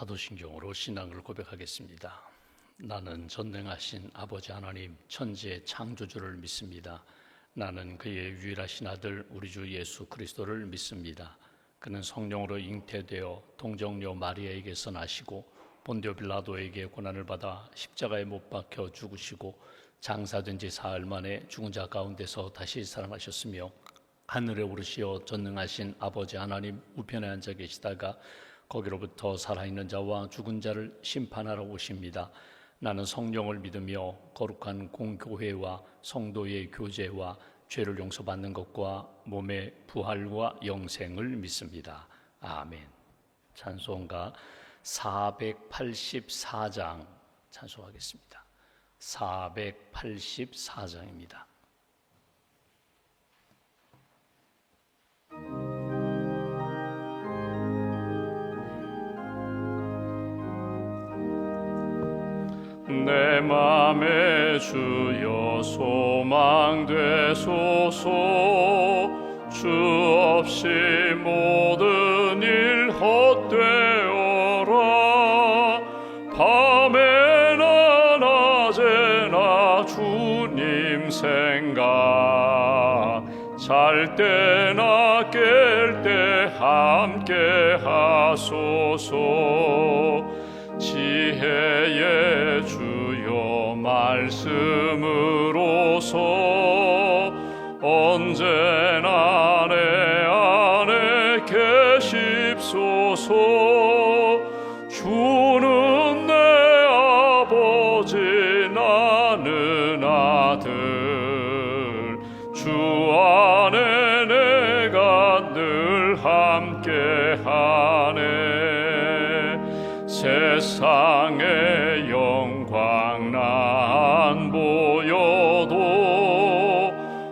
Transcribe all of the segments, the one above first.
사도신경으로 신앙을 고백하겠습니다. 나는 전능하신 아버지 하나님 천지의 창조주를 믿습니다. 나는 그의 유일하신 아들 우리 주 예수 그리스도를 믿습니다. 그는 성령으로 잉태되어 동정녀 마리아에게서 나시고 본디오 빌라도에게 고난을 받아 십자가에 못 박혀 죽으시고 장사된 지 사흘 만에 죽은 자 가운데서 다시 살아나셨으며 하늘에 오르시어 전능하신 아버지 하나님 우편에 앉아 계시다가 거기로부터 살아있는 자와 죽은 자를 심판하러 오십니다. 나는 성령을 믿으며 거룩한 공교회와 성도의 교제와 죄를 용서받는 것과 몸의 부활과 영생을 믿습니다. 아멘. 찬송가 484장 찬송하겠습니다. 484장입니다. 내 맘에 주여 소망 되소서. 주 없이 모든 일 헛되어라. 밤에나 낮에나 주님 생각, 잘 때나 깰 때 함께 하소서. 지혜의 주여 말씀으로서 언제나 내 안에 계십소서. 주는 내 아버지 나는 아들, 주 안에 내가 늘 함께하네. 세상의 영광 난 보여도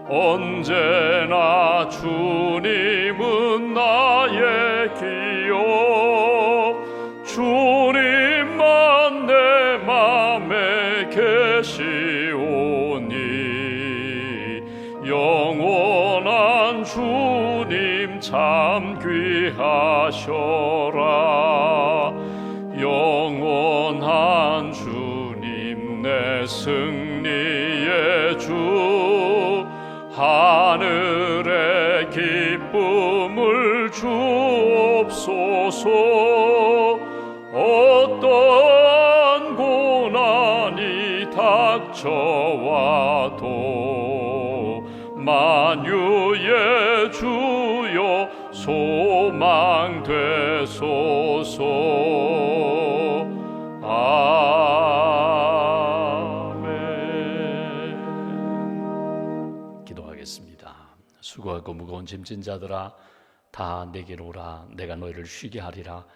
언제나 주님은 나의 기억. 주님만 내 맘에 계시오니 영원한 주님 참 귀하셔라. 영원한 주님 내 승리의 주, 하늘의 기쁨을 주옵소서. 어떠한 고난이 닥쳐와도 만유의 주여 소망 되소서. 아멘. 기도하겠습니다. 수고하고 무거운 짐진 자들아 다 내게로 오라. 내가 너희를 쉬게 하리라.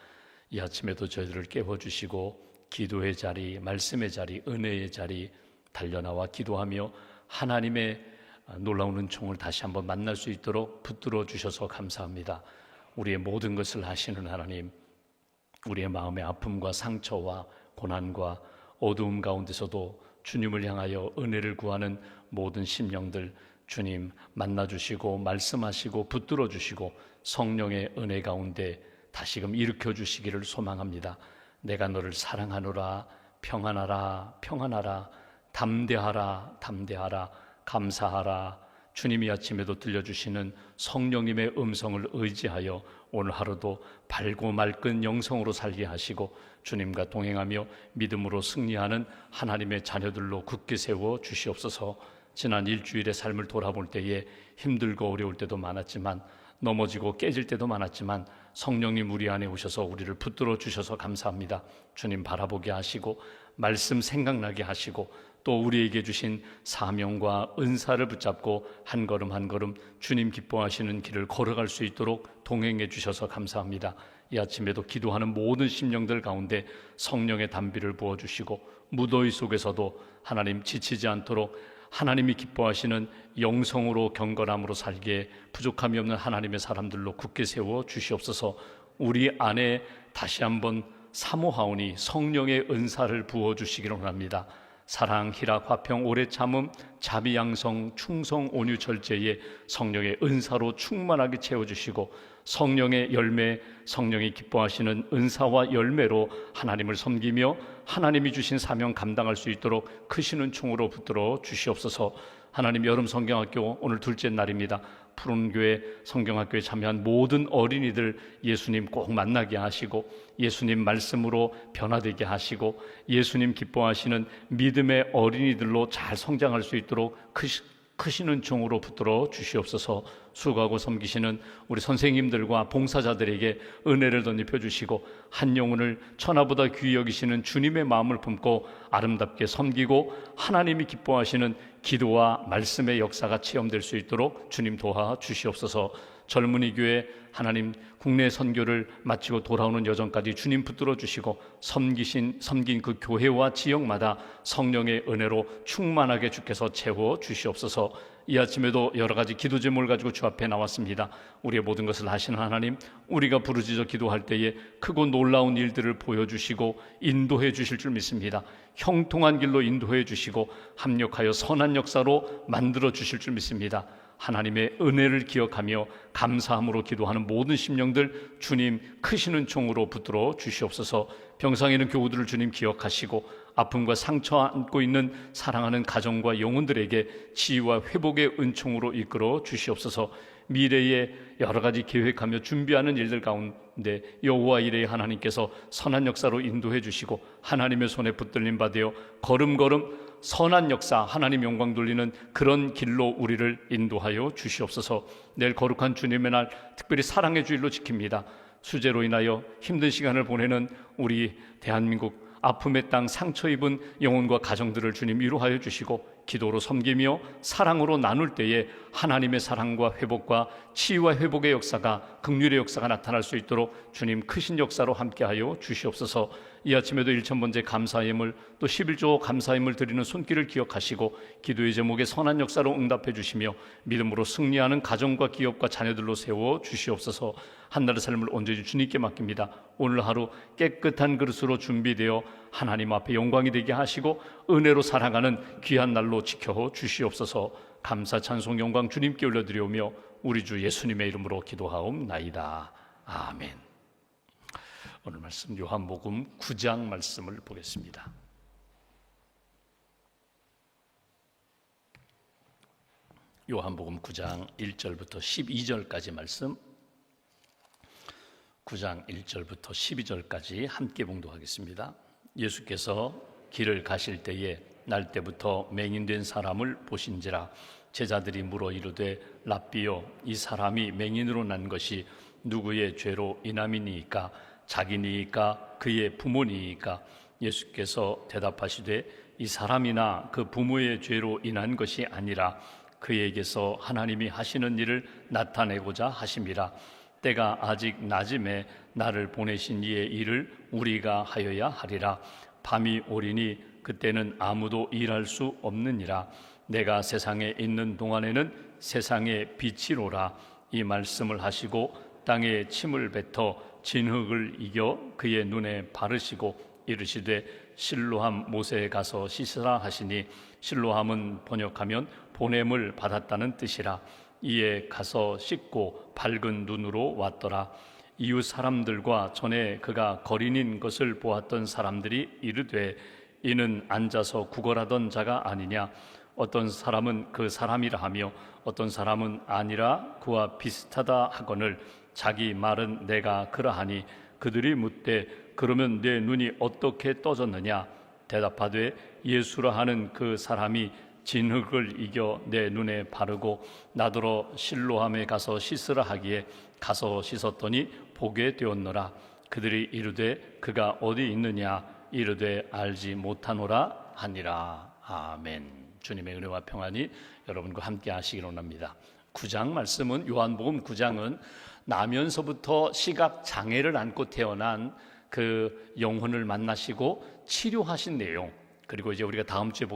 이 아침에도 저희들을 깨워주시고 기도의 자리, 말씀의 자리, 은혜의 자리 달려나와 기도하며 하나님의 놀라운 은총을 다시 한번 만날 수 있도록 붙들어 주셔서 감사합니다. 우리의 모든 것을 하시는 하나님, 우리의 마음의 아픔과 상처와 고난과 어두움 가운데서도 주님을 향하여 은혜를 구하는 모든 심령들 주님 만나주시고 말씀하시고 붙들어 주시고 성령의 은혜 가운데 다시금 일으켜 주시기를 소망합니다. 내가 너를 사랑하노라. 평안하라. 평안하라. 담대하라. 담대하라. 감사하라. 주님이 아침에도 들려주시는 성령님의 음성을 의지하여 오늘 하루도 밝고 맑은 영성으로 살게 하시고 주님과 동행하며 믿음으로 승리하는 하나님의 자녀들로 굳게 세워 주시옵소서. 지난 일주일의 삶을 돌아볼 때에 힘들고 어려울 때도 많았지만 넘어지고 깨질 때도 많았지만 성령님 우리 안에 오셔서 우리를 붙들어 주셔서 감사합니다. 주님 바라보게 하시고 말씀 생각나게 하시고 또 우리에게 주신 사명과 은사를 붙잡고 한 걸음 한 걸음 주님 기뻐하시는 길을 걸어갈 수 있도록 동행해 주셔서 감사합니다. 이 아침에도 기도하는 모든 심령들 가운데 성령의 단비를 부어주시고 무더위 속에서도 하나님 지치지 않도록 하나님이 기뻐하시는 영성으로 경건함으로 살기에 부족함이 없는 하나님의 사람들로 굳게 세워 주시옵소서. 우리 안에 다시 한번 사모하오니 성령의 은사를 부어주시기를 원합니다. 사랑, 희락, 화평, 오래 참음, 자비, 양성, 충성, 온유, 절제에 성령의 은사로 충만하게 채워주시고 성령의 열매, 성령이 기뻐하시는 은사와 열매로 하나님을 섬기며 하나님이 주신 사명 감당할 수 있도록 크신 은총으로 붙들어 주시옵소서. 하나님, 여름 성경학교 오늘 둘째 날입니다. 푸른교회 성경학교에 참여한 모든 어린이들 예수님 꼭 만나게 하시고 예수님 말씀으로 변화되게 하시고 예수님 기뻐하시는 믿음의 어린이들로 잘 성장할 수 있도록 크신 은총으로 붙들어 주시옵소서. 수고하고 섬기시는 우리 선생님들과 봉사자들에게 은혜를 덧입혀 주시고 한 영혼을 천하보다 귀히 여기시는 주님의 마음을 품고 아름답게 섬기고 하나님이 기뻐하시는 기도와 말씀의 역사가 체험될 수 있도록 주님 도와 주시옵소서. 젊은이 교회 하나님 국내 선교를 마치고 돌아오는 여정까지 주님 붙들어 주시고 섬긴 그 교회와 지역마다 성령의 은혜로 충만하게 주께서 채워 주시옵소서. 이 아침에도 여러 가지 기도 제목을 가지고 주 앞에 나왔습니다. 우리의 모든 것을 하시는 하나님, 우리가 부르짖어 기도할 때에 크고 놀라운 일들을 보여주시고 인도해 주실 줄 믿습니다. 형통한 길로 인도해 주시고 합력하여 선한 역사로 만들어 주실 줄 믿습니다. 하나님의 은혜를 기억하며 감사함으로 기도하는 모든 심령들 주님 크신 은총으로 붙들어 주시옵소서. 병상에 있는 교우들을 주님 기억하시고 아픔과 상처 안고 있는 사랑하는 가정과 영혼들에게 치유와 회복의 은총으로 이끌어 주시옵소서. 미래에 여러 가지 계획하며 준비하는 일들 가운데 여호와 이레의 하나님께서 선한 역사로 인도해 주시고 하나님의 손에 붙들림 받으여 걸음걸음 선한 역사, 하나님 영광 돌리는 그런 길로 우리를 인도하여 주시옵소서. 내일 거룩한 주님의 날 특별히 사랑의 주일로 지킵니다. 수재로 인하여 힘든 시간을 보내는 우리 대한민국 아픔의 땅 상처 입은 영혼과 가정들을 주님 위로하여 주시고 기도로 섬기며 사랑으로 나눌 때에 하나님의 사랑과 회복과 치유와 회복의 역사가 긍휼의 역사가 나타날 수 있도록 주님 크신 역사로 함께하여 주시옵소서. 이 아침에도 1,000번째 감사임을 또 11조 감사임을 드리는 손길을 기억하시고 기도의 제목에 선한 역사로 응답해 주시며 믿음으로 승리하는 가정과 기업과 자녀들로 세워 주시옵소서. 한나라의 삶을 온전히 주님께 맡깁니다. 오늘 하루 깨끗한 그릇으로 준비되어 하나님 앞에 영광이 되게 하시고 은혜로 살아가는 귀한 날로 지켜 주시옵소서. 감사 찬송 영광 주님께 올려드리오며 우리 주 예수님의 이름으로 기도하옵나이다. 아멘. 오늘 말씀 요한복음 9장 말씀을 보겠습니다. 요한복음 9장 1절부터 12절까지 말씀, 9장 1절부터 12절까지 함께 봉독하겠습니다. 예수께서 길을 가실 때에 날 때부터 맹인된 사람을 보신지라. 제자들이 물어 이르되 랍비여, 이 사람이 맹인으로 난 것이 누구의 죄로 인함이니이까? 자기니이까 그의 부모니이까? 예수께서 대답하시되 이 사람이나 그 부모의 죄로 인한 것이 아니라 그에게서 하나님이 하시는 일을 나타내고자 하심이라. 때가 아직 낮음에 나를 보내신 이의 일을 우리가 하여야 하리라. 밤이 오리니 그때는 아무도 일할 수 없느니라. 내가 세상에 있는 동안에는 세상의 빛이로라. 이 말씀을 하시고 땅에 침을 뱉어 진흙을 이겨 그의 눈에 바르시고 이르시되 실로함 모세에 가서 씻으라 하시니, 실로함은 번역하면 보냄을 받았다는 뜻이라. 이에 가서 씻고 밝은 눈으로 왔더라. 이웃 사람들과 전에 그가 거린인 것을 보았던 사람들이 이르되 이는 앉아서 구걸하던 자가 아니냐? 어떤 사람은 그 사람이라 하며 어떤 사람은 아니라 그와 비슷하다 하거늘 자기 말은 내가 그러하니 그들이 묻되 그러면 내 눈이 어떻게 떠졌느냐? 대답하되 예수라 하는 그 사람이 진흙을 이겨 내 눈에 바르고 나더러 실로함에 가서 씻으라 하기에 가서 씻었더니 보게 되었노라. 그들이 이르되 그가 어디 있느냐? 이르되 알지 못하노라 하니라. 아멘. 주님의 은혜와 평안이 여러분과 함께 하시기를 원합니다. 9장 말씀은, 요한복음 9장은 나면서부터 시각 장애를 안고 태어난 그 영혼을 만나시고 치료하신 내용, 그리고 이제 우리가 다음 주에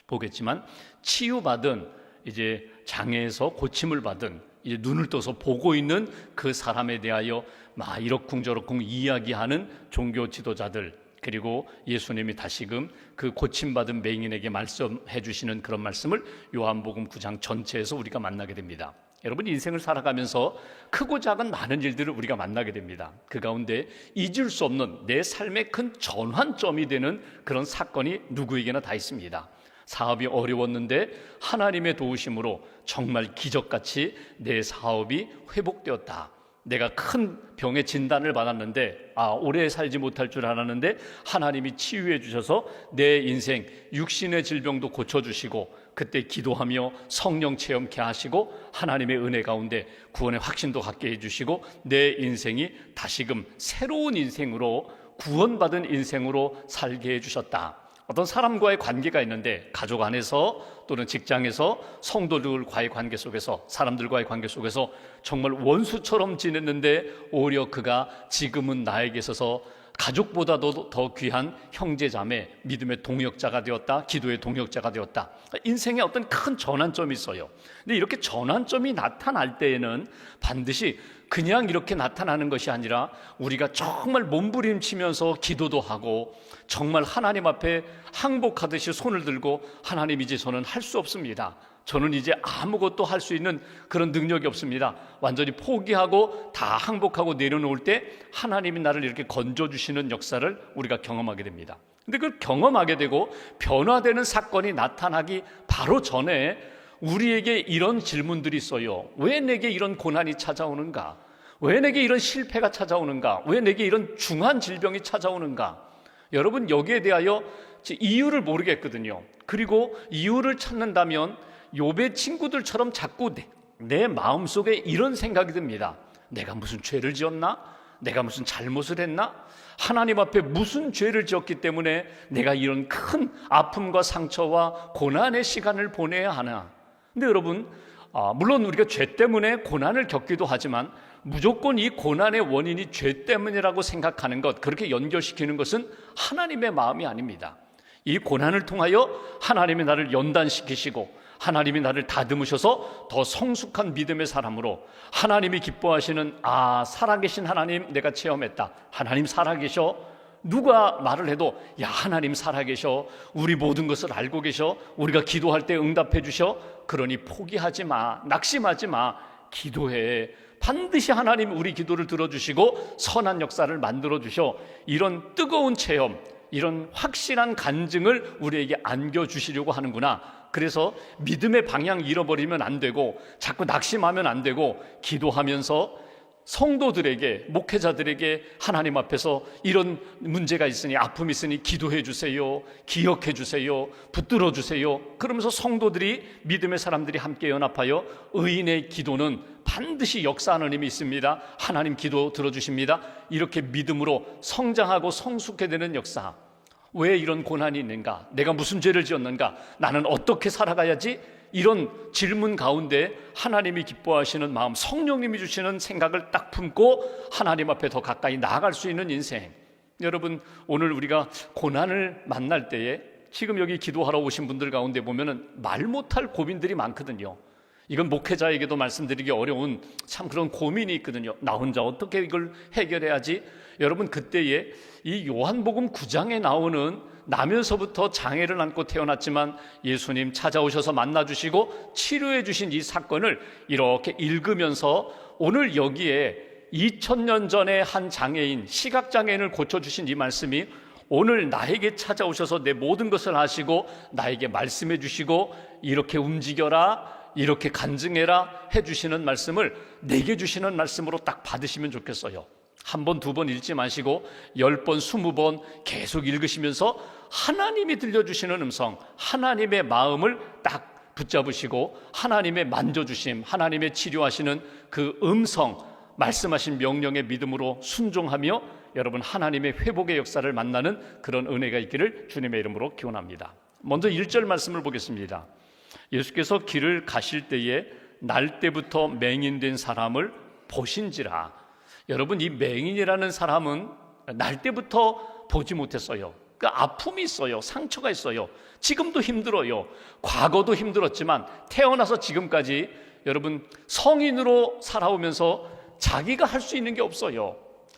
보겠지만 치유받은, 이제 장애에서 고침을 받은, 이제 눈을 떠서 보고 있는 그 사람에 대하여 막 이러쿵저러쿵 이야기하는 종교 지도자들, 그리고 예수님이 다시금 그 고침받은 맹인에게 말씀해 주시는 그런 말씀을 요한복음 9장 전체에서 우리가 만나게 됩니다. 여러분, 인생을 살아가면서 크고 작은 많은 일들을 우리가 만나게 됩니다. 그 가운데 잊을 수 없는 내 삶의 큰 전환점이 되는 그런 사건이 누구에게나 다 있습니다. 사업이 어려웠는데 하나님의 도우심으로 정말 기적같이 내 사업이 회복되었다. 내가 큰 병의 진단을 받았는데 오래 살지 못할 줄 알았는데 하나님이 치유해 주셔서 내 인생 육신의 질병도 고쳐주시고, 그때 기도하며 성령 체험케 하시고 하나님의 은혜 가운데 구원의 확신도 갖게 해주시고 내 인생이 다시금 새로운 인생으로, 구원받은 인생으로 살게 해주셨다. 어떤 사람과의 관계가 있는데 가족 안에서 또는 직장에서 성도들과의 관계 속에서, 사람들과의 관계 속에서 정말 원수처럼 지냈는데 오히려 그가 지금은 나에게 있어서 가족보다도 더 귀한 형제자매, 믿음의 동역자가 되었다, 기도의 동역자가 되었다. 인생에 어떤 큰 전환점이 있어요. 근데 이렇게 전환점이 나타날 때에는 반드시 그냥 이렇게 나타나는 것이 아니라 우리가 정말 몸부림치면서 기도도 하고 정말 하나님 앞에 항복하듯이 손을 들고, 하나님 이제 저는 할 수 없습니다. 저는 이제 아무것도 할 수 있는 그런 능력이 없습니다. 완전히 포기하고 다 항복하고 내려놓을 때 하나님이 나를 이렇게 건져주시는 역사를 우리가 경험하게 됩니다. 근데 그걸 경험하게 되고 변화되는 사건이 나타나기 바로 전에 우리에게 이런 질문들이 있어요. 왜 내게 이런 고난이 찾아오는가? 왜 내게 이런 실패가 찾아오는가? 왜 내게 이런 중한 질병이 찾아오는가? 여러분, 여기에 대하여 이유를 모르겠거든요. 그리고 이유를 찾는다면 욥의 친구들처럼 자꾸 내 마음속에 이런 생각이 듭니다. 내가 무슨 죄를 지었나? 내가 무슨 잘못을 했나? 하나님 앞에 무슨 죄를 지었기 때문에 내가 이런 큰 아픔과 상처와 고난의 시간을 보내야 하나? 근데 여러분, 물론 우리가 죄 때문에 고난을 겪기도 하지만 무조건 이 고난의 원인이 죄 때문이라고 생각하는 것, 그렇게 연결시키는 것은 하나님의 마음이 아닙니다. 이 고난을 통하여 하나님이 나를 연단시키시고 하나님이 나를 다듬으셔서 더 성숙한 믿음의 사람으로, 하나님이 기뻐하시는 살아계신 하나님 내가 체험했다, 하나님 살아계셔, 누가 말을 해도 야 하나님 살아계셔, 우리 모든 것을 알고 계셔, 우리가 기도할 때 응답해 주셔, 그러니 포기하지 마, 낙심하지 마, 기도해. 반드시 하나님 우리 기도를 들어주시고 선한 역사를 만들어 주셔. 이런 뜨거운 체험, 이런 확실한 간증을 우리에게 안겨주시려고 하는구나. 그래서 믿음의 방향 잃어버리면 안 되고, 자꾸 낙심하면 안 되고, 기도하면서 성도들에게, 목회자들에게 하나님 앞에서 이런 문제가 있으니, 아픔이 있으니 기도해 주세요, 기억해 주세요, 붙들어 주세요. 그러면서 성도들이, 믿음의 사람들이 함께 연합하여 의인의 기도는 반드시 역사하는 힘이 있습니다, 하나님 기도 들어주십니다, 이렇게 믿음으로 성장하고 성숙해 되는 역사. 왜 이런 고난이 있는가? 내가 무슨 죄를 지었는가? 나는 어떻게 살아가야지? 이런 질문 가운데 하나님이 기뻐하시는 마음, 성령님이 주시는 생각을 딱 품고 하나님 앞에 더 가까이 나아갈 수 있는 인생. 여러분, 오늘 우리가 고난을 만날 때에 지금 여기 기도하러 오신 분들 가운데 보면은 말 못할 고민들이 많거든요. 이건 목회자에게도 말씀드리기 어려운 참 그런 고민이 있거든요. 나 혼자 어떻게 이걸 해결해야지? 여러분, 그때에 이 요한복음 9장에 나오는 나면서부터 장애를 안고 태어났지만 예수님 찾아오셔서 만나주시고 치료해 주신 이 사건을 이렇게 읽으면서 오늘 여기에 2000년 전에 한 장애인, 시각장애인을 고쳐주신 이 말씀이 오늘 나에게 찾아오셔서 내 모든 것을 아시고 나에게 말씀해 주시고 이렇게 움직여라, 이렇게 간증해라 해주시는 말씀을 내게 주시는 말씀으로 딱 받으시면 좋겠어요. 한 번, 두 번 읽지 마시고 10번, 20번 계속 읽으시면서 하나님이 들려주시는 음성, 하나님의 마음을 딱 붙잡으시고 하나님의 만져주심, 하나님의 치료하시는 그 음성, 말씀하신 명령의 믿음으로 순종하며 여러분 하나님의 회복의 역사를 만나는 그런 은혜가 있기를 주님의 이름으로 기원합니다. 먼저 1절 말씀을 보겠습니다. 예수께서 길을 가실 때에 날 때부터 맹인된 사람을 보신지라. 여러분, 이 맹인이라는 사람은 날 때부터 보지 못했어요. 그 아픔이 있어요. 상처가 있어요. 지금도 힘들어요. 과거도 힘들었지만 태어나서 지금까지 여러분 성인으로 살아오면서 자기가 할 수 있는 게 없어요.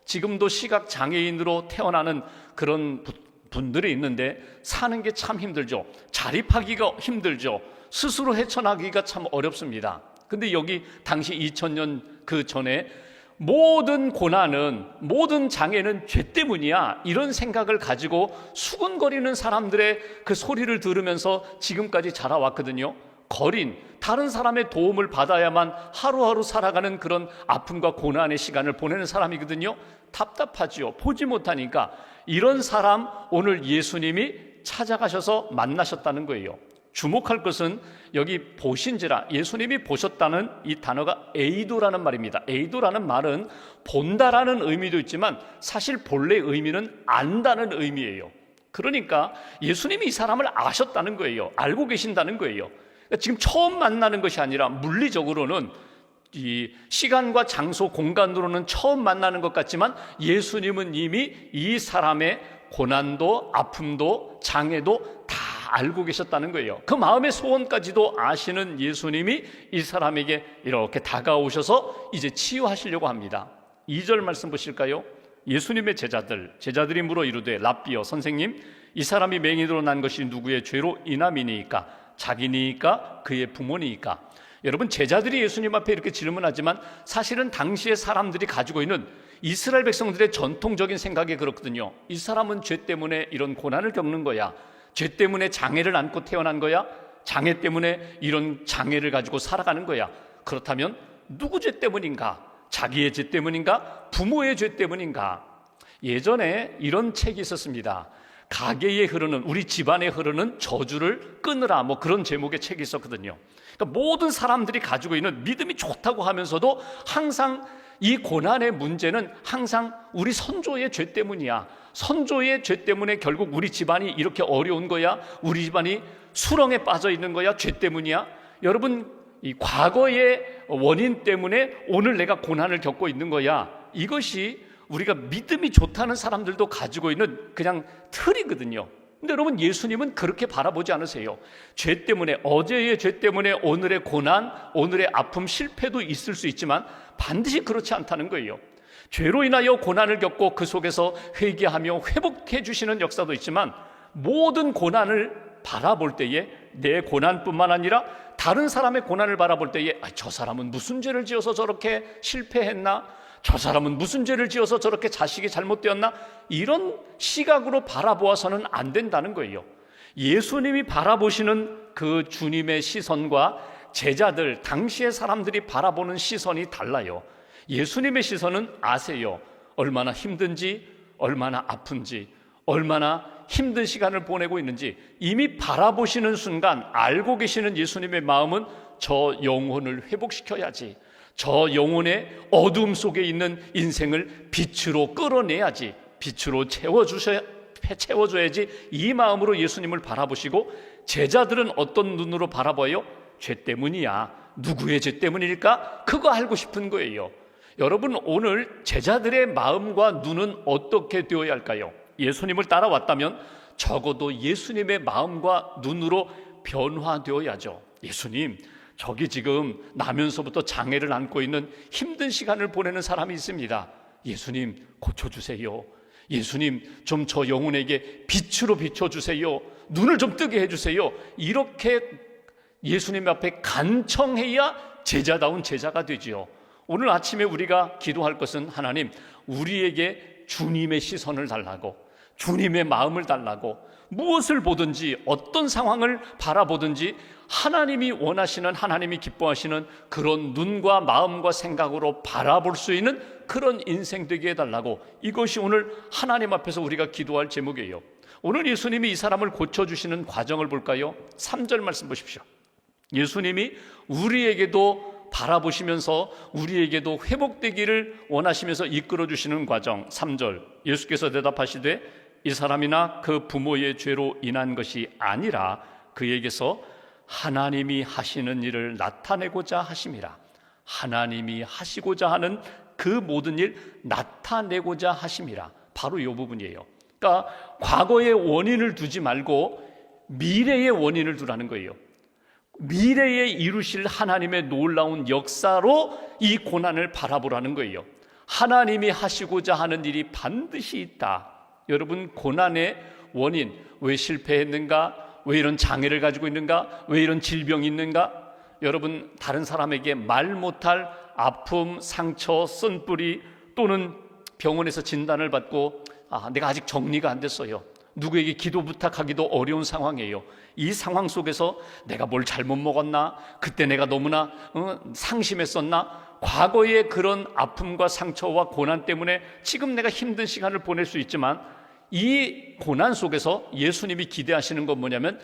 지금도 시각 장애인으로 태어나는 그런 분들이 있는데 사는 게 참 힘들죠. 자립하기가 힘들죠. 스스로 헤쳐나가기가 참 어렵습니다. 근데 여기 당시 2000년 그 전에 모든 고난은, 모든 장애는 죄 때문이야, 이런 생각을 가지고 수군거리는 사람들의 그 소리를 들으면서 지금까지 자라왔거든요. 거린, 다른 사람의 도움을 받아야만 하루하루 살아가는 그런 아픔과 고난의 시간을 보내는 사람이거든요. 답답하지요. 보지 못하니까. 이런 사람 오늘 예수님이 찾아가셔서 만나셨다는 거예요. 주목할 것은 여기 보신지라, 예수님이 보셨다는 이 단어가 에이도라는 말입니다. 에이도라는 말은 본다라는 의미도 있지만 사실 본래 의미는 안다는 의미예요. 그러니까 예수님이 이 사람을 아셨다는 거예요. 알고 계신다는 거예요. 그러니까 지금 처음 만나는 것이 아니라 물리적으로는 이 시간과 장소, 공간으로는 처음 만나는 것 같지만 예수님은 이미 이 사람의 고난도, 아픔도, 장애도 다 알고 계셨다는 거예요. 그 마음의 소원까지도 아시는 예수님이 이 사람에게 이렇게 다가오셔서 이제 치유하시려고 합니다. 2절 말씀 보실까요? 예수님의 제자들이 물어 이르되 랍비여, 선생님, 이 사람이 맹인으로 난 것이 누구의 죄로 인함이니이까? 자기니이까? 그의 부모니이까? 여러분, 제자들이 예수님 앞에 이렇게 질문하지만 사실은 당시의 사람들이 가지고 있는 이스라엘 백성들의 전통적인 생각이 그렇거든요. 이 사람은 죄 때문에 이런 고난을 겪는 거야. 죄 때문에 장애를 안고 태어난 거야. 장애 때문에 이런 장애를 가지고 살아가는 거야. 그렇다면 누구 죄 때문인가? 자기의 죄 때문인가? 부모의 죄 때문인가? 예전에 이런 책이 있었습니다. 가게에 흐르는, 우리 집안에 흐르는 저주를 끊으라, 뭐 그런 제목의 책이 있었거든요. 그러니까 모든 사람들이 가지고 있는 믿음이 좋다고 하면서도 항상 이 고난의 문제는 항상 우리 선조의 죄 때문이야. 선조의 죄 때문에 결국 우리 집안이 이렇게 어려운 거야. 우리 집안이 수렁에 빠져 있는 거야. 죄 때문이야. 여러분, 이 과거의 원인 때문에 오늘 내가 고난을 겪고 있는 거야. 이것이 우리가 믿음이 좋다는 사람들도 가지고 있는 그냥 틀이거든요. 근데 여러분, 예수님은 그렇게 바라보지 않으세요. 죄 때문에, 어제의 죄 때문에 오늘의 고난, 오늘의 아픔, 실패도 있을 수 있지만 반드시 그렇지 않다는 거예요. 죄로 인하여 고난을 겪고 그 속에서 회개하며 회복해 주시는 역사도 있지만 모든 고난을 바라볼 때에 내 고난뿐만 아니라 다른 사람의 고난을 바라볼 때에 저 사람은 무슨 죄를 지어서 저렇게 실패했나? 저 사람은 무슨 죄를 지어서 저렇게 자식이 잘못되었나? 이런 시각으로 바라보아서는 안 된다는 거예요. 예수님이 바라보시는 그 주님의 시선과 제자들, 당시의 사람들이 바라보는 시선이 달라요. 예수님의 시선은 아세요. 얼마나 힘든지, 얼마나 아픈지, 얼마나 힘든 시간을 보내고 있는지 이미 바라보시는 순간 알고 계시는 예수님의 마음은 저 영혼을 회복시켜야지, 저 영혼의 어둠 속에 있는 인생을 빛으로 끌어내야지, 빛으로 채워줘야지, 이 마음으로 예수님을 바라보시고 제자들은 어떤 눈으로 바라봐요? 죄 때문이야. 누구의 죄 때문일까? 그거 알고 싶은 거예요. 여러분, 오늘 제자들의 마음과 눈은 어떻게 되어야 할까요? 예수님을 따라왔다면 적어도 예수님의 마음과 눈으로 변화되어야죠. 예수님, 저기 지금 나면서부터 장애를 안고 있는 힘든 시간을 보내는 사람이 있습니다. 예수님, 고쳐주세요. 예수님, 좀 저 영혼에게 빛으로 비춰주세요. 눈을 좀 뜨게 해주세요. 이렇게 예수님 앞에 간청해야 제자다운 제자가 되지요. 오늘 아침에 우리가 기도할 것은 하나님, 우리에게 주님의 시선을 달라고, 주님의 마음을 달라고, 무엇을 보든지 어떤 상황을 바라보든지 하나님이 원하시는, 하나님이 기뻐하시는 그런 눈과 마음과 생각으로 바라볼 수 있는 그런 인생 되게 해달라고, 이것이 오늘 하나님 앞에서 우리가 기도할 제목이에요. 오늘 예수님이 이 사람을 고쳐주시는 과정을 볼까요? 3절 말씀 보십시오. 예수님이 우리에게도 바라보시면서 우리에게도 회복되기를 원하시면서 이끌어주시는 과정. 3절, 예수께서 대답하시되 이 사람이나 그 부모의 죄로 인한 것이 아니라 그에게서 하나님이 하시는 일을 나타내고자 하심이라. 하나님이 하시고자 하는 그 모든 일 나타내고자 하심이라. 바로 이 부분이에요. 그러니까 과거의 원인을 두지 말고 미래의 원인을 두라는 거예요. 미래에 이루실 하나님의 놀라운 역사로 이 고난을 바라보라는 거예요. 하나님이 하시고자 하는 일이 반드시 있다. 여러분, 고난의 원인, 왜 실패했는가? 왜 이런 장애를 가지고 있는가? 왜 이런 질병이 있는가? 여러분, 다른 사람에게 말 못할 아픔, 상처, 쓴뿌리, 또는 병원에서 진단을 받고 내가 아직 정리가 안 됐어요. 누구에게 기도 부탁하기도 어려운 상황이에요. 이 상황 속에서 내가 뭘 잘못 먹었나? 그때 내가 너무나 상심했었나? 과거의 그런 아픔과 상처와 고난 때문에 지금 내가 힘든 시간을 보낼 수 있지만, 이 고난 속에서 예수님이 기대하시는 건 뭐냐면,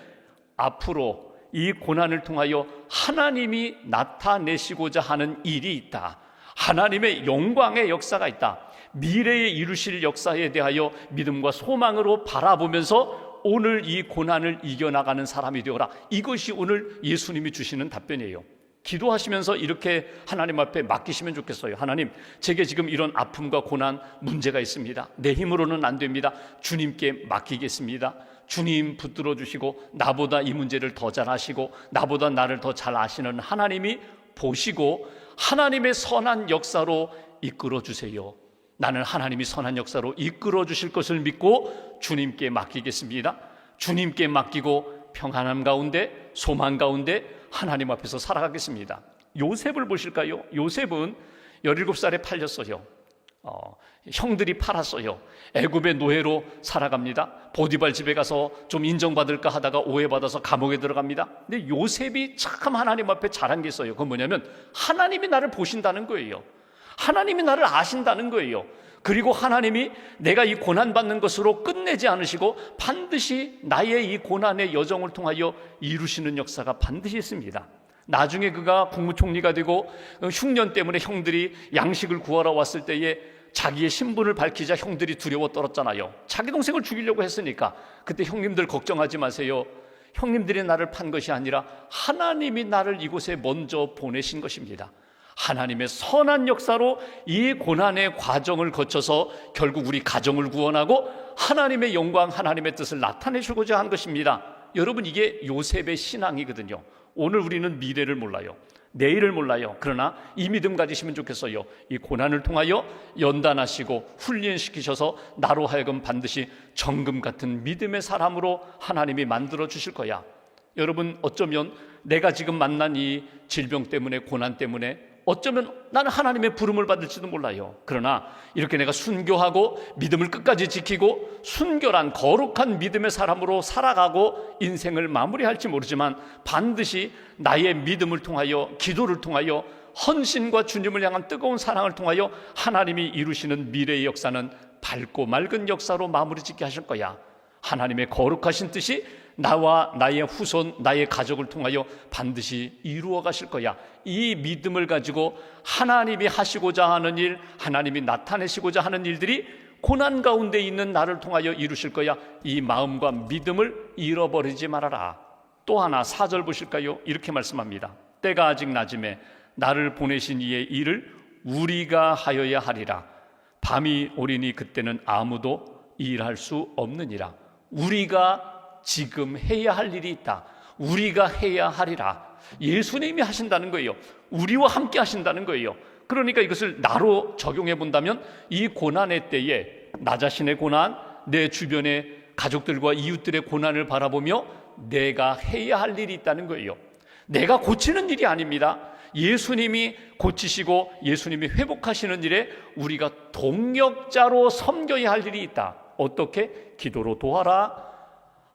앞으로 이 고난을 통하여 하나님이 나타내시고자 하는 일이 있다. 하나님의 영광의 역사가 있다. 미래에 이루실 역사에 대하여 믿음과 소망으로 바라보면서 오늘 이 고난을 이겨나가는 사람이 되어라. 이것이 오늘 예수님이 주시는 답변이에요. 기도하시면서 이렇게 하나님 앞에 맡기시면 좋겠어요. 하나님, 제게 지금 이런 아픔과 고난, 문제가 있습니다. 내 힘으로는 안 됩니다. 주님께 맡기겠습니다. 주님 붙들어 주시고, 나보다 이 문제를 더 잘 아시고 나보다 나를 더 잘 아시는 하나님이 보시고 하나님의 선한 역사로 이끌어 주세요. 나는 하나님이 선한 역사로 이끌어 주실 것을 믿고 주님께 맡기겠습니다. 주님께 맡기고 평안함 가운데, 소망 가운데 하나님 앞에서 살아가겠습니다. 요셉을 보실까요? 요셉은 17살에 팔렸어요. 형들이 팔았어요. 애굽의 노예로 살아갑니다. 보디발 집에 가서 좀 인정받을까 하다가 오해받아서 감옥에 들어갑니다. 근데 요셉이 참 하나님 앞에 잘한 게 있어요. 그건 뭐냐면, 하나님이 나를 보신다는 거예요. 하나님이 나를 아신다는 거예요. 그리고 하나님이 내가 이 고난받는 것으로 끝내지 않으시고 반드시 나의 이 고난의 여정을 통하여 이루시는 역사가 반드시 있습니다. 나중에 그가 국무총리가 되고 흉년 때문에 형들이 양식을 구하러 왔을 때에 자기의 신분을 밝히자 형들이 두려워 떨었잖아요. 자기 동생을 죽이려고 했으니까. 그때 형님들 걱정하지 마세요. 형님들이 나를 판 것이 아니라 하나님이 나를 이곳에 먼저 보내신 것입니다. 하나님의 선한 역사로 이 고난의 과정을 거쳐서 결국 우리 가정을 구원하고 하나님의 영광, 하나님의 뜻을 나타내시고자 한 것입니다. 여러분, 이게 요셉의 신앙이거든요. 오늘 우리는 미래를 몰라요. 내일을 몰라요. 그러나 이 믿음 가지시면 좋겠어요. 이 고난을 통하여 연단하시고 훈련시키셔서 나로 하여금 반드시 정금 같은 믿음의 사람으로 하나님이 만들어 주실 거야. 여러분, 어쩌면 내가 지금 만난 이 질병 때문에, 고난 때문에 어쩌면 나는 하나님의 부름을 받을지도 몰라요. 그러나 이렇게 내가 순교하고 믿음을 끝까지 지키고 순결한 거룩한 믿음의 사람으로 살아가고 인생을 마무리할지 모르지만, 반드시 나의 믿음을 통하여, 기도를 통하여, 헌신과 주님을 향한 뜨거운 사랑을 통하여 하나님이 이루시는 미래의 역사는 밝고 맑은 역사로 마무리 짓게 하실 거야. 하나님의 거룩하신 뜻이 나와 나의 후손, 나의 가족을 통하여 반드시 이루어 가실 거야. 이 믿음을 가지고 하나님이 하시고자 하는 일, 하나님이 나타내시고자 하는 일들이 고난 가운데 있는 나를 통하여 이루실 거야. 이 마음과 믿음을 잃어버리지 말아라. 또 하나 4절 보실까요? 이렇게 말씀합니다. 때가 아직 낮음에 나를 보내신 이의 일을 우리가 하여야 하리라. 밤이 오리니 그때는 아무도 일할 수 없느니라. 우리가 지금 해야 할 일이 있다. 우리가 해야 하리라. 예수님이 하신다는 거예요. 우리와 함께 하신다는 거예요. 그러니까 이것을 나로 적용해 본다면, 이 고난의 때에 나 자신의 고난, 내 주변의 가족들과 이웃들의 고난을 바라보며 내가 해야 할 일이 있다는 거예요. 내가 고치는 일이 아닙니다. 예수님이 고치시고 예수님이 회복하시는 일에 우리가 동역자로 섬겨야 할 일이 있다. 어떻게? 기도로 도와라.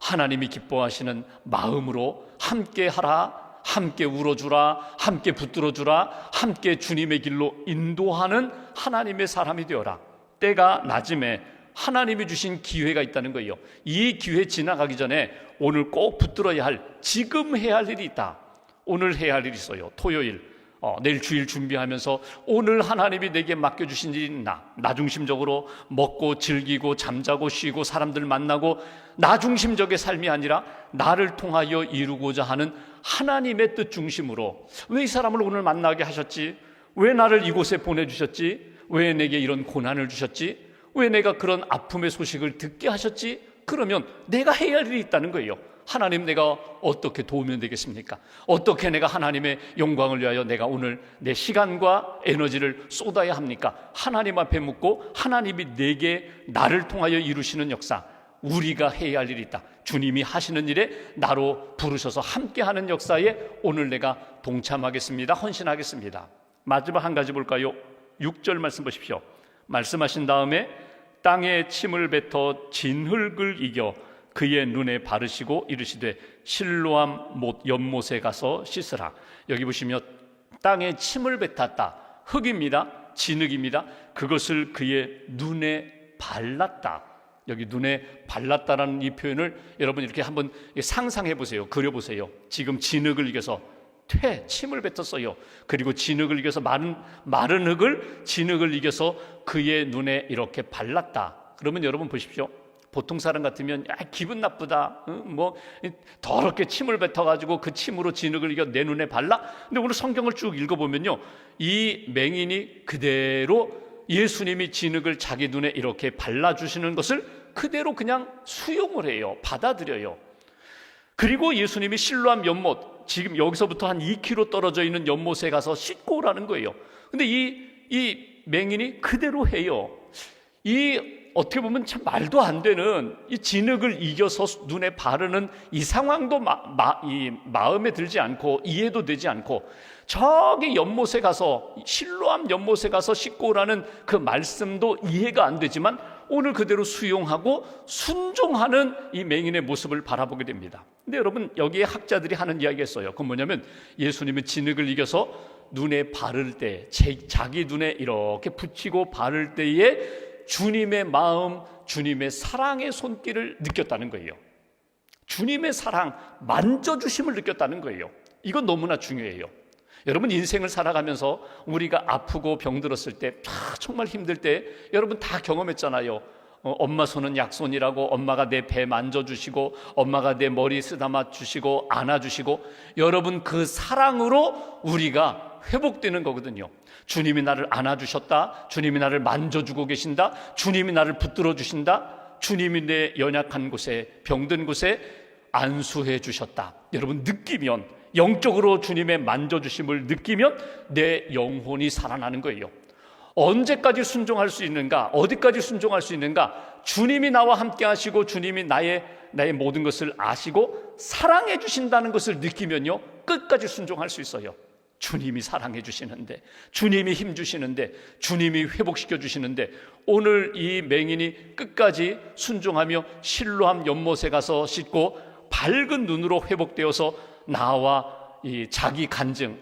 하나님이 기뻐하시는 마음으로 함께 하라. 함께 울어주라. 함께 붙들어주라. 함께 주님의 길로 인도하는 하나님의 사람이 되어라. 때가 낮음에 하나님이 주신 기회가 있다는 거예요. 이 기회 지나가기 전에 오늘 꼭 붙들어야 할, 지금 해야 할 일이 있다. 오늘 해야 할 일이 있어요. 토요일, 내일 주일 준비하면서 오늘 하나님이 내게 맡겨주신 일이 있나? 나 중심적으로 먹고 즐기고 잠자고 쉬고 사람들 만나고 나 중심적의 삶이 아니라 나를 통하여 이루고자 하는 하나님의 뜻 중심으로, 왜 이 사람을 오늘 만나게 하셨지? 왜 나를 이곳에 보내주셨지? 왜 내게 이런 고난을 주셨지? 왜 내가 그런 아픔의 소식을 듣게 하셨지? 그러면 내가 해야 할 일이 있다는 거예요. 하나님, 내가 어떻게 도우면 되겠습니까? 어떻게 내가 하나님의 영광을 위하여 내가 오늘 내 시간과 에너지를 쏟아야 합니까? 하나님 앞에 묻고 하나님이 내게 나를 통하여 이루시는 역사, 우리가 해야 할 일이 있다. 주님이 하시는 일에 나로 부르셔서 함께하는 역사에 오늘 내가 동참하겠습니다. 헌신하겠습니다. 마지막 한 가지 볼까요? 6절 말씀 보십시오. 말씀하신 다음에 땅에 침을 뱉어 진흙을 이겨 그의 눈에 바르시고 이르시되 실로암 연못에 가서 씻으라. 여기 보시면 땅에 침을 뱉었다. 흙입니다. 진흙입니다. 그것을 그의 눈에 발랐다. 여기 눈에 발랐다라는 이 표현을 여러분 이렇게 한번 상상해 보세요. 그려 보세요. 지금 진흙을 이겨서 침을 뱉었어요. 그리고 진흙을 이겨서 마른 흙을 진흙을 이겨서 그의 눈에 이렇게 발랐다. 그러면 여러분 보십시오. 보통 사람 같으면 기분 나쁘다, 더럽게 침을 뱉어가지고 그 침으로 진흙을 이겨 내 눈에 발라? 근데 오늘 성경을 쭉 읽어보면요, 이 맹인이 그대로 예수님이 진흙을 자기 눈에 이렇게 발라주시는 것을 그대로 그냥 수용을 해요. 받아들여요. 그리고 예수님이 실로암 연못, 지금 여기서부터 한 2km 떨어져 있는 연못에 가서 씻고 오라는 거예요. 근데 이 맹인이 그대로 해요. 어떻게 보면 참 말도 안 되는 이 진흙을 이겨서 눈에 바르는 이 상황도 마음에 들지 않고 이해도 되지 않고, 저기 연못에 가서 실로암 연못에 가서 씻고 오라는 그 말씀도 이해가 안 되지만 오늘 그대로 수용하고 순종하는 이 맹인의 모습을 바라보게 됩니다. 근데 여러분, 여기에 학자들이 하는 이야기가 있어요. 그건 뭐냐면 예수님은 진흙을 이겨서 눈에 바를 때, 자기 눈에 이렇게 붙이고 바를 때에 주님의 마음, 주님의 사랑의 손길을 느꼈다는 거예요. 주님의 사랑, 만져주심을 느꼈다는 거예요. 이건 너무나 중요해요. 여러분, 인생을 살아가면서 우리가 아프고 병들었을 때, 정말 힘들 때 여러분 다 경험했잖아요. 엄마 손은 약손이라고 엄마가 내 배 만져주시고 엄마가 내 머리 쓰다마 주시고 안아주시고, 여러분 그 사랑으로 우리가 회복되는 거거든요. 주님이 나를 안아주셨다, 주님이 나를 만져주고 계신다, 주님이 나를 붙들어 주신다, 주님이 내 연약한 곳에, 병든 곳에 안수해 주셨다. 여러분 느끼면, 영적으로 주님의 만져주심을 느끼면 내 영혼이 살아나는 거예요. 언제까지 순종할 수 있는가? 어디까지 순종할 수 있는가? 주님이 나와 함께 하시고 주님이 나의 모든 것을 아시고 사랑해 주신다는 것을 느끼면요, 끝까지 순종할 수 있어요. 주님이 사랑해 주시는데, 주님이 힘 주시는데, 주님이 회복시켜 주시는데, 오늘 이 맹인이 끝까지 순종하며 실로암 연못에 가서 씻고 밝은 눈으로 회복되어서 나와 이 자기 간증,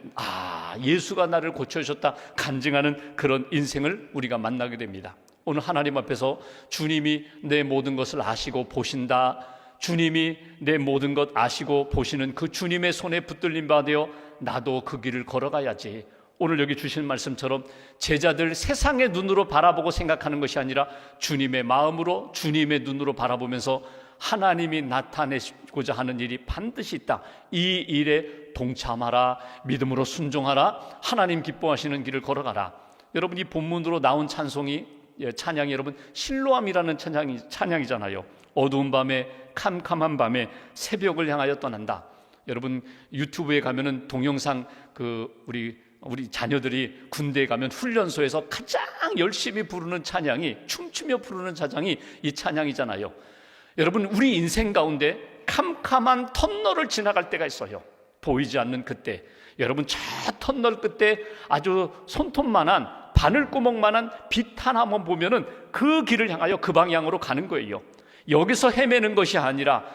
예수가 나를 고쳐주셨다 간증하는 그런 인생을 우리가 만나게 됩니다. 오늘 하나님 앞에서 주님이 내 모든 것을 아시고 보신다, 주님이 내 모든 것 아시고 보시는 그 주님의 손에 붙들림 받아 나도 그 길을 걸어가야지. 오늘 여기 주신 말씀처럼 제자들 세상의 눈으로 바라보고 생각하는 것이 아니라 주님의 마음으로, 주님의 눈으로 바라보면서 하나님이 나타내고자 하는 일이 반드시 있다, 이 일에 동참하라, 믿음으로 순종하라, 하나님 기뻐하시는 길을 걸어가라. 여러분, 이 본문으로 나온 찬양이 여러분 실로암이라는 찬양이잖아요. 어두운 밤에, 캄캄한 밤에 새벽을 향하여 떠난다. 여러분 유튜브에 가면은 동영상, 우리 자녀들이 군대에 가면 훈련소에서 가장 열심히 부르는 찬양이, 춤추며 부르는 찬양이 이 찬양이잖아요. 여러분, 우리 인생 가운데 캄캄한 터널을 지나갈 때가 있어요. 보이지 않는 그때, 여러분 저 터널 끝에 아주 손톱만한, 바늘구멍만한 빛 하나만 보면은 그 길을 향하여 그 방향으로 가는 거예요. 여기서 헤매는 것이 아니라,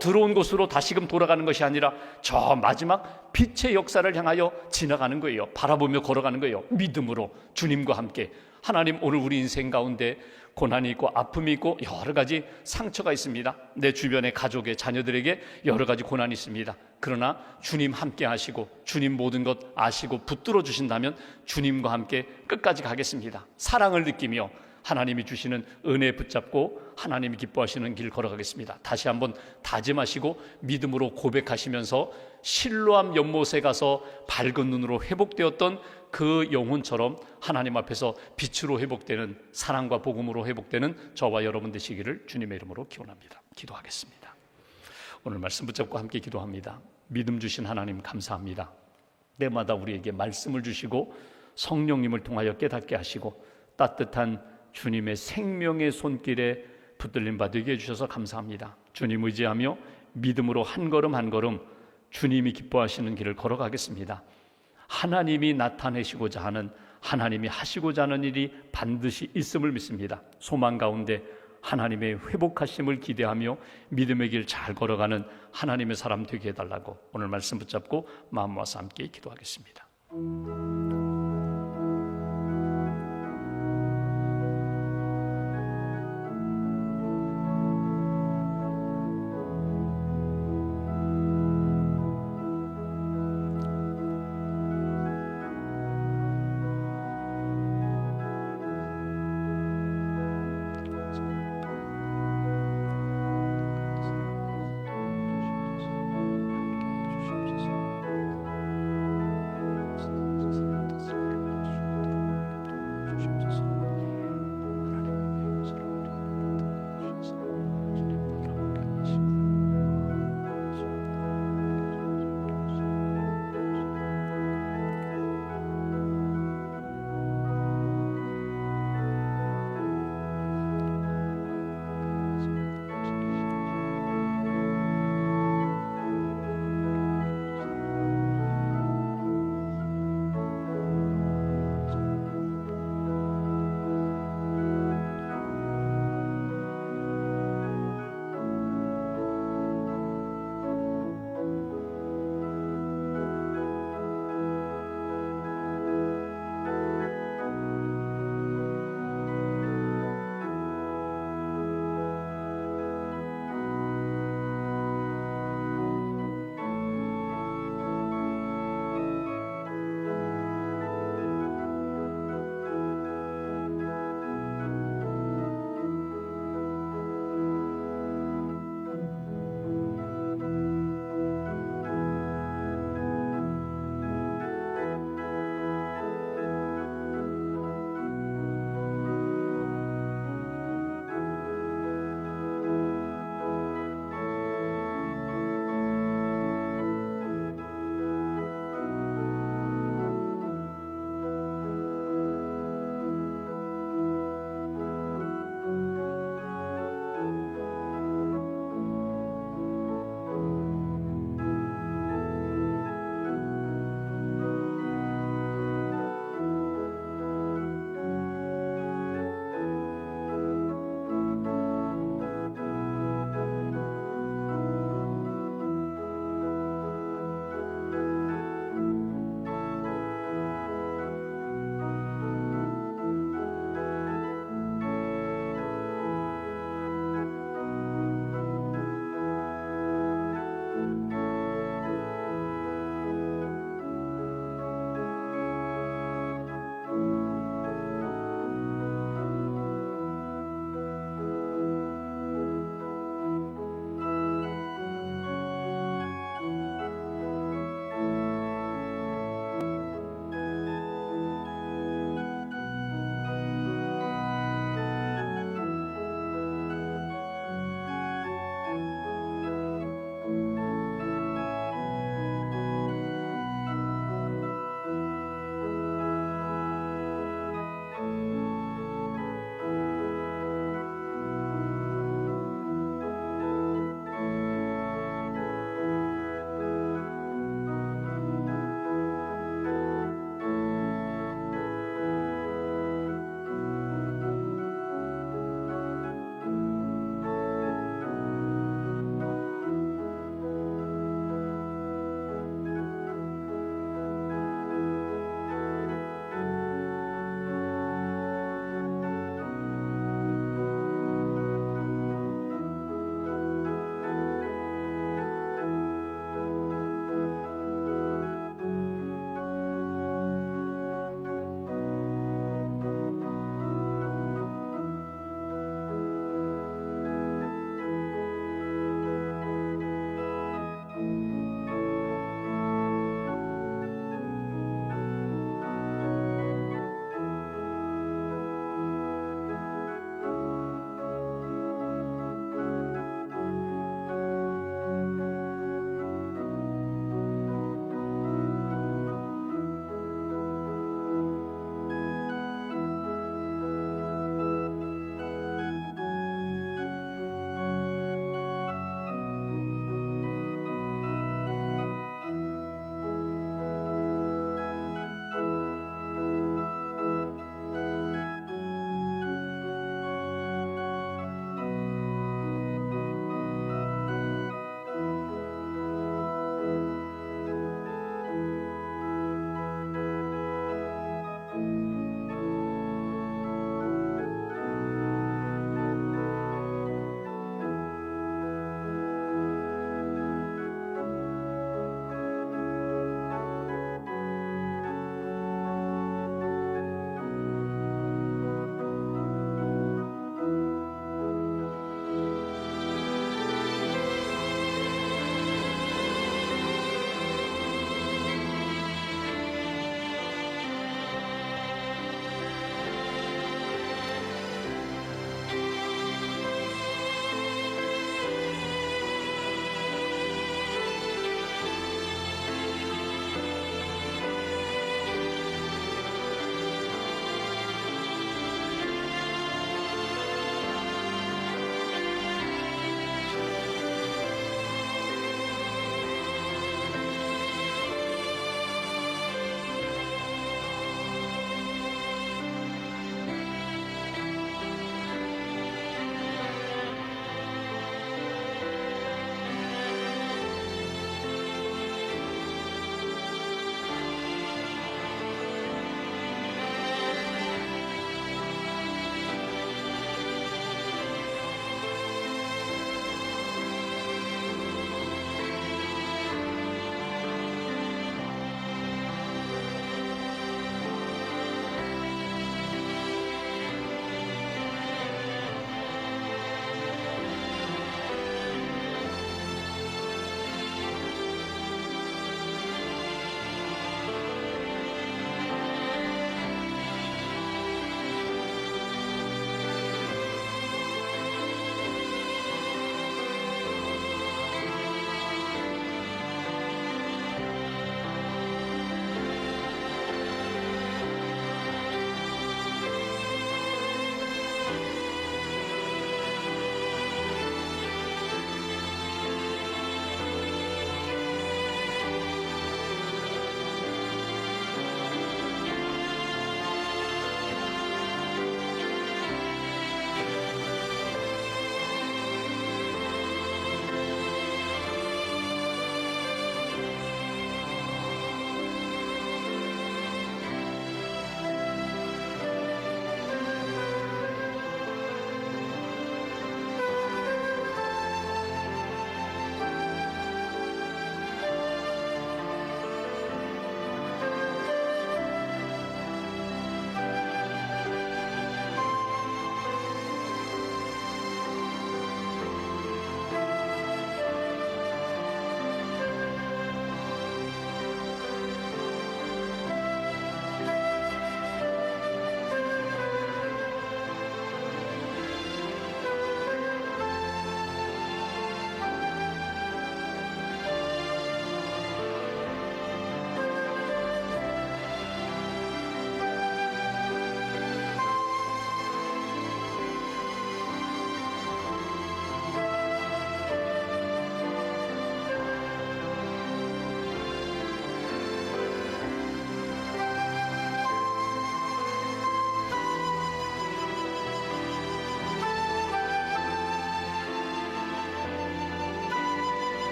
들어온 곳으로 다시금 돌아가는 것이 아니라 저 마지막 빛의 역사를 향하여 지나가는 거예요. 바라보며 걸어가는 거예요. 믿음으로 주님과 함께. 하나님, 오늘 우리 인생 가운데 고난이 있고 아픔이 있고 여러 가지 상처가 있습니다. 내 주변의 가족의 자녀들에게 여러 가지 고난이 있습니다. 그러나 주님 함께 하시고 주님 모든 것 아시고 붙들어 주신다면 주님과 함께 끝까지 가겠습니다. 사랑을 느끼며 하나님이 주시는 은혜 붙잡고 하나님이 기뻐하시는 길 걸어가겠습니다. 다시 한번 다짐하시고 믿음으로 고백하시면서 실로암 연못에 가서 밝은 눈으로 회복되었던 그 영혼처럼 하나님 앞에서 빛으로 회복되는, 사랑과 복음으로 회복되는 저와 여러분 되시기를 주님의 이름으로 기원합니다. 기도하겠습니다. 오늘 말씀 붙잡고 함께 기도합니다. 믿음 주신 하나님 감사합니다. 때마다 우리에게 말씀을 주시고 성령님을 통하여 깨닫게 하시고 따뜻한 주님의 생명의 손길에 붙들림 받게 해주셔서 감사합니다. 주님 의지하며 믿음으로 한 걸음 한 걸음 주님이 기뻐하시는 길을 걸어가겠습니다. 하나님이 나타내시고자 하는, 하나님이 하시고자 하는 일이 반드시 있음을 믿습니다. 소망 가운데 하나님의 회복하심을 기대하며 믿음의 길 잘 걸어가는 하나님의 사람 되게 해달라고 오늘 말씀 붙잡고 마음 모아서 함께 기도하겠습니다.